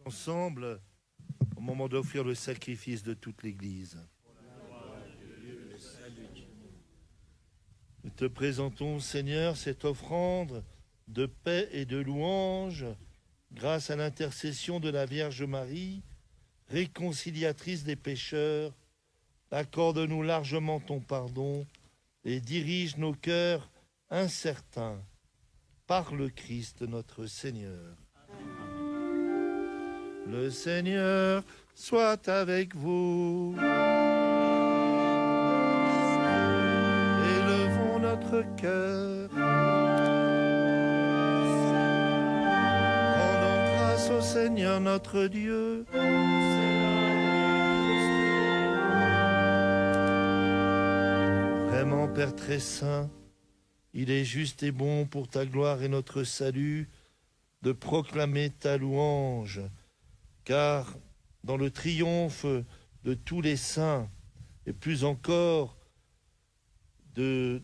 ensemble au moment d'offrir le sacrifice de toute l'Église. Nous te présentons, Seigneur, cette offrande de paix et de louange grâce à l'intercession de la Vierge Marie, réconciliatrice des pécheurs. Accorde-nous largement ton pardon et dirige nos cœurs incertains par le Christ notre Seigneur. Le Seigneur soit avec vous. Élevons notre cœur. Rendons grâce au Seigneur notre Dieu. Vraiment, Père très saint, il est juste et bon pour ta gloire et notre salut de proclamer ta louange. Car dans le triomphe de tous les saints, et plus encore de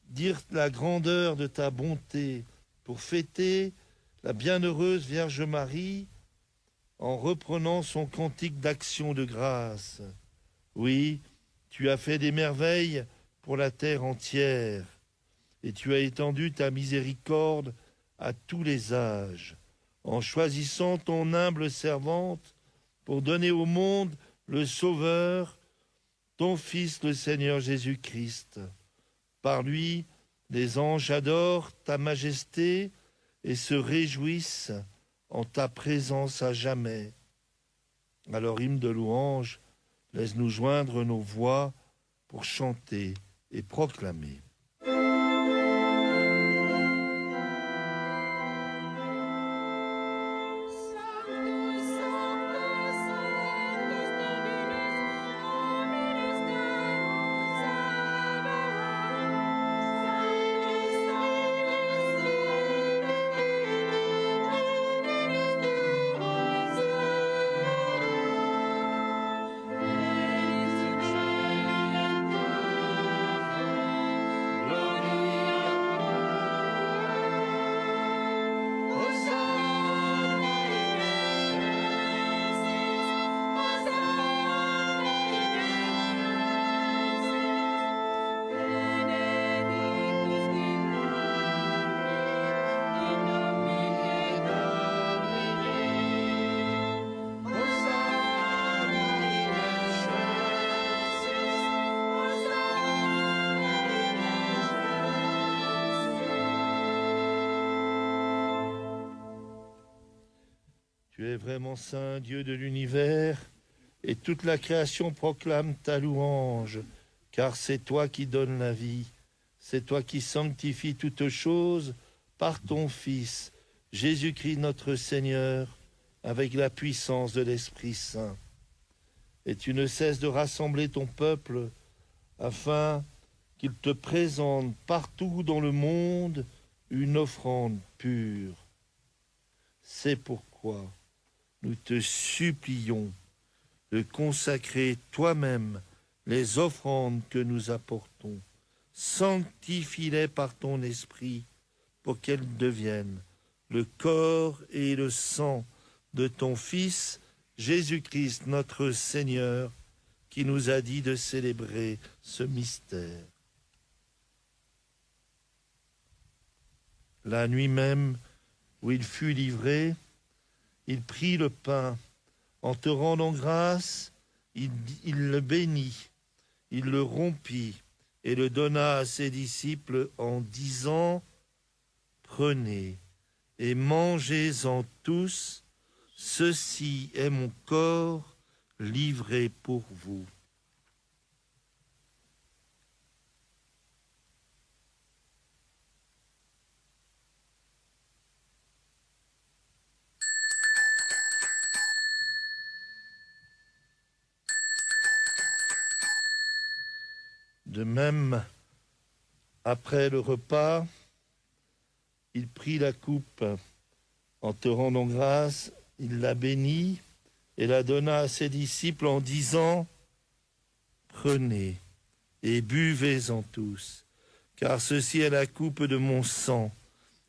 dire la grandeur de ta bonté, pour fêter la bienheureuse Vierge Marie en reprenant son cantique d'action de grâce. Oui, tu as fait des merveilles pour la terre entière, et tu as étendu ta miséricorde à tous les âges, en choisissant ton humble servante pour donner au monde le Sauveur, ton Fils le Seigneur Jésus-Christ. Par lui, les anges adorent ta majesté et se réjouissent en ta présence à jamais. Alors, hymne de louange, laisse-nous joindre nos voix pour chanter et proclamer. Tu es vraiment saint, Dieu de l'univers, et toute la création proclame ta louange, car c'est toi qui donnes la vie, c'est toi qui sanctifies toutes choses par ton Fils, Jésus-Christ notre Seigneur, avec la puissance de l'Esprit Saint. Et tu ne cesses de rassembler ton peuple afin qu'il te présente partout dans le monde une offrande pure. C'est pourquoi nous te supplions de consacrer toi-même les offrandes que nous apportons. Sanctifie-les par ton esprit pour qu'elles deviennent le corps et le sang de ton Fils, Jésus-Christ notre Seigneur, qui nous a dit de célébrer ce mystère. La nuit même où il fut livré, il prit le pain, en te rendant grâce, il le bénit, il le rompit et le donna à ses disciples en disant : « Prenez et mangez-en tous, ceci est mon corps livré pour vous. » De même, après le repas, il prit la coupe. En te rendant grâce, il la bénit et la donna à ses disciples en disant : « Prenez et buvez-en tous, car ceci est la coupe de mon sang,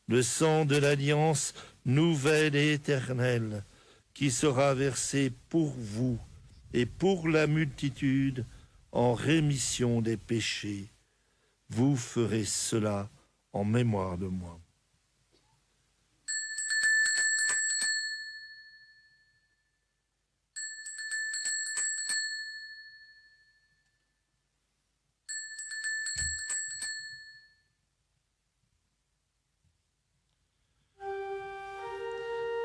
le sang de l'alliance nouvelle et éternelle, qui sera versé pour vous et pour la multitude en rémission des péchés. Vous ferez cela en mémoire de moi.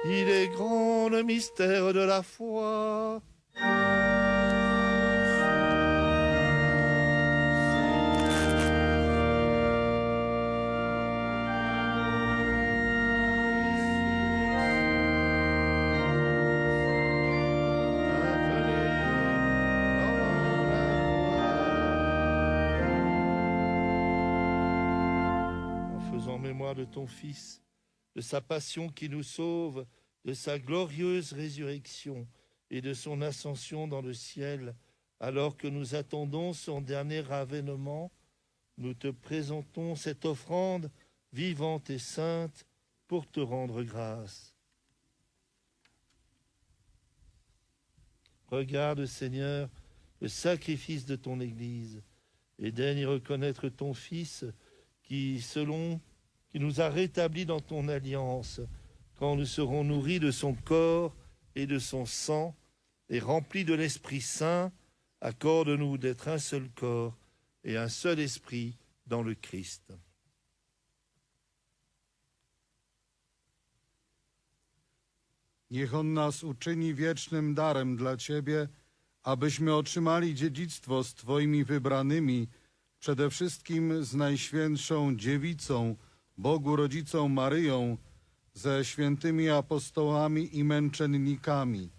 Il est grand le mystère de la foi. En faisant mémoire de ton Fils, de sa passion qui nous sauve, de sa glorieuse résurrection et de son ascension dans le ciel, alors que nous attendons son dernier avènement, nous te présentons cette offrande vivante et sainte pour te rendre grâce. Regarde, Seigneur, le sacrifice de ton Église et daigne y reconnaître ton Fils qui nous a rétablis dans ton alliance, quand nous serons nourris de son corps et de son sang, et remplis de l'Esprit Saint, accorde-nous d'être un seul corps et un seul esprit dans le Christ. Niech on nas uczyni wiecznym darem dla Ciebie, abyśmy otrzymali dziedzictwo z Twoimi wybranymi, przede wszystkim z Najświętszą Dziewicą, Bogu Rodzicą Maryją, ze świętymi apostołami i męczennikami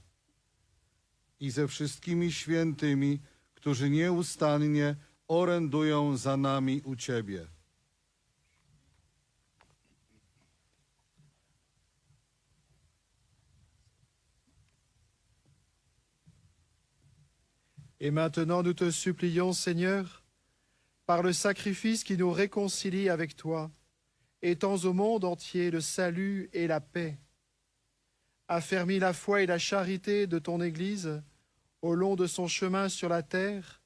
i ze wszystkimi świętymi, którzy nieustannie orędują za nami u Ciebie. Et maintenant nous te supplions, Seigneur, par le sacrifice qui nous réconcilie avec toi, étends au monde entier le salut et la paix. Affermis la foi et la charité de ton Église au long de son chemin sur la terre.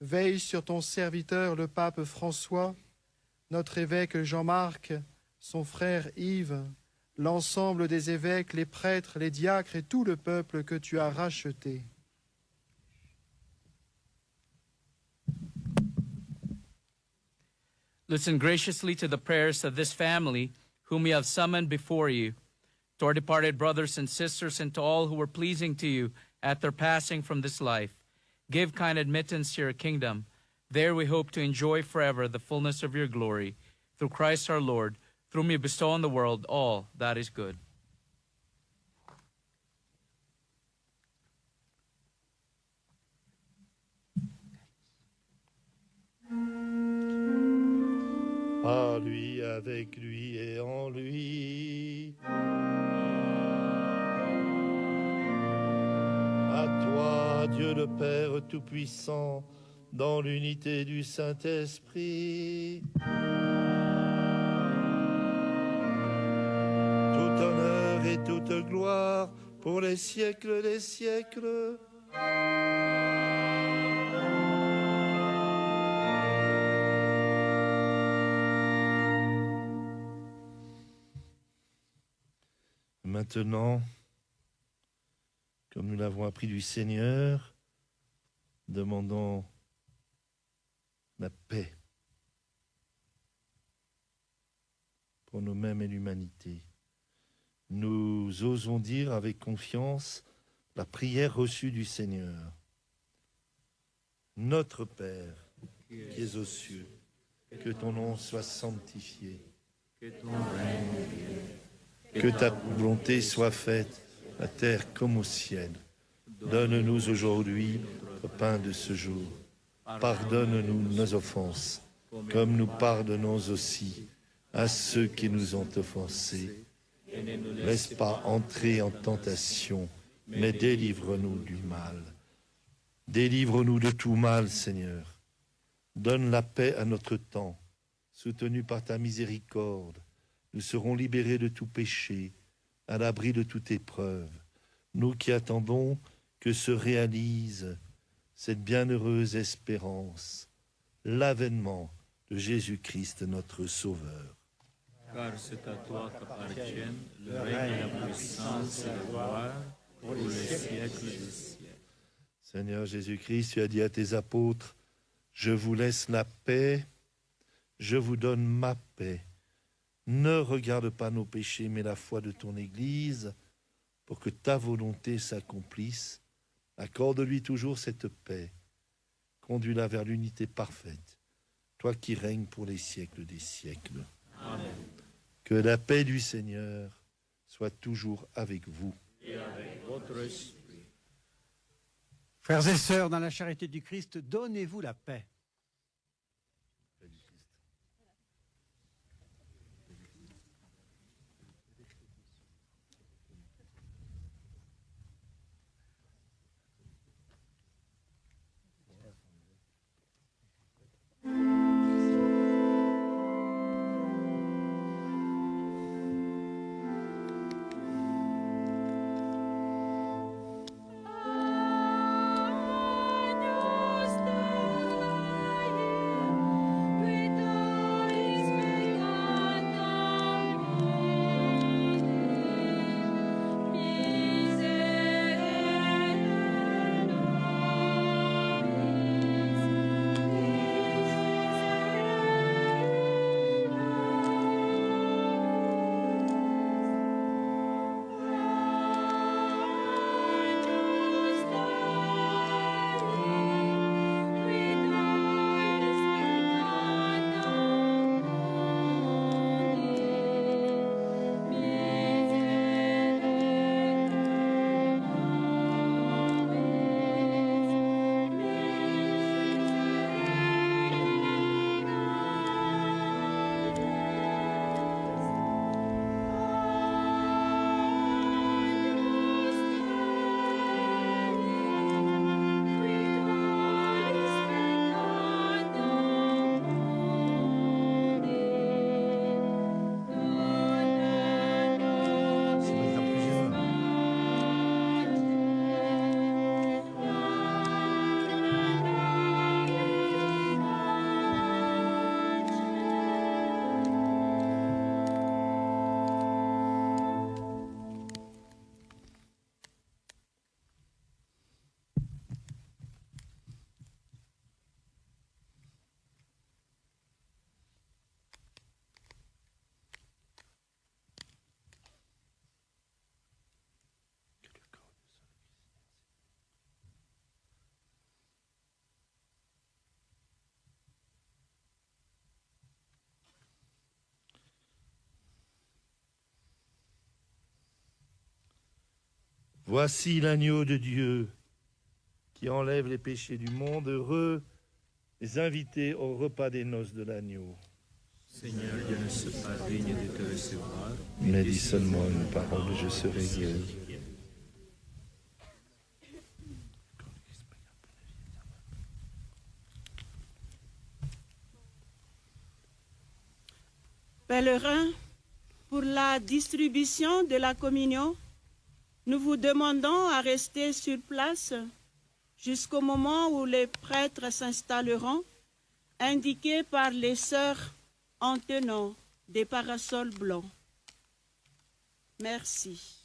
Veille sur ton serviteur le pape François, notre évêque Jean-Marc, son frère Yves, l'ensemble des évêques, les prêtres, les diacres et tout le peuple que tu as racheté. Listen graciously to the prayers of this family, whom you have summoned before you, to our departed brothers and sisters, and to all who were pleasing to you at their passing from this life. Give kind admittance to your kingdom. There we hope to enjoy forever the fullness of your glory. Through Christ our Lord, through whom you bestow on the world all that is good. À lui, avec lui et en lui. À toi, Dieu le Père Tout-Puissant, dans l'unité du Saint-Esprit. Tout honneur et toute gloire pour les siècles des siècles. Maintenant, comme nous l'avons appris du Seigneur, demandons la paix pour nous-mêmes et l'humanité. Nous osons dire avec confiance la prière reçue du Seigneur. Notre Père, qui es aux cieux, que ton nom soit sanctifié, que ton règne vienne. Que ta volonté soit faite, à terre comme au ciel. Donne-nous aujourd'hui notre pain de ce jour. Pardonne-nous nos offenses, comme nous pardonnons aussi à ceux qui nous ont offensés. Ne nous laisse pas entrer en tentation, mais délivre-nous du mal. Délivre-nous de tout mal, Seigneur. Donne la paix à notre temps, soutenu par ta miséricorde. Nous serons libérés de tout péché, à l'abri de toute épreuve. nous qui attendons que se réalise cette bienheureuse espérance, l'avènement de Jésus-Christ notre Sauveur. Car c'est à toi qu'appartiennent le règne, la puissance et la gloire pour les siècles des siècles. Seigneur Jésus-Christ, tu as dit à tes apôtres, je vous laisse la paix, je vous donne ma paix. Ne regarde pas nos péchés, mais la foi de ton Église, pour que ta volonté s'accomplisse. Accorde-lui toujours cette paix. Conduis-la vers l'unité parfaite, toi qui règnes pour les siècles des siècles. Amen. Que la paix du Seigneur soit toujours avec vous. Et avec votre esprit. Frères et sœurs, dans la charité du Christ, donnez-vous la paix. Voici l'agneau de Dieu qui enlève les péchés du monde. Heureux les invités au repas des noces de l'agneau. Seigneur, je ne suis pas digne de te recevoir, Mais dis seulement une parole, je serai guéri. Pèlerins, pour la distribution de la communion, nous vous demandons à rester sur place jusqu'au moment où les prêtres s'installeront, indiqués par les sœurs en tenant des parasols blancs. Merci.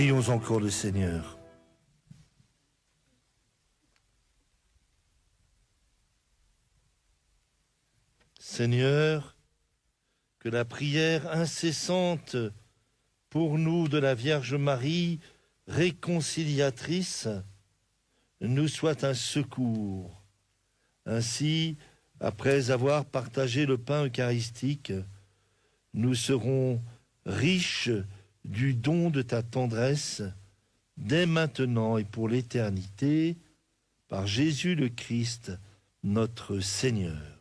Prions encore le Seigneur. Seigneur, que la prière incessante pour nous de la Vierge Marie, réconciliatrice, nous soit un secours. Ainsi, après avoir partagé le pain eucharistique, nous serons riches du don de ta tendresse, dès maintenant et pour l'éternité, par Jésus le Christ, notre Seigneur.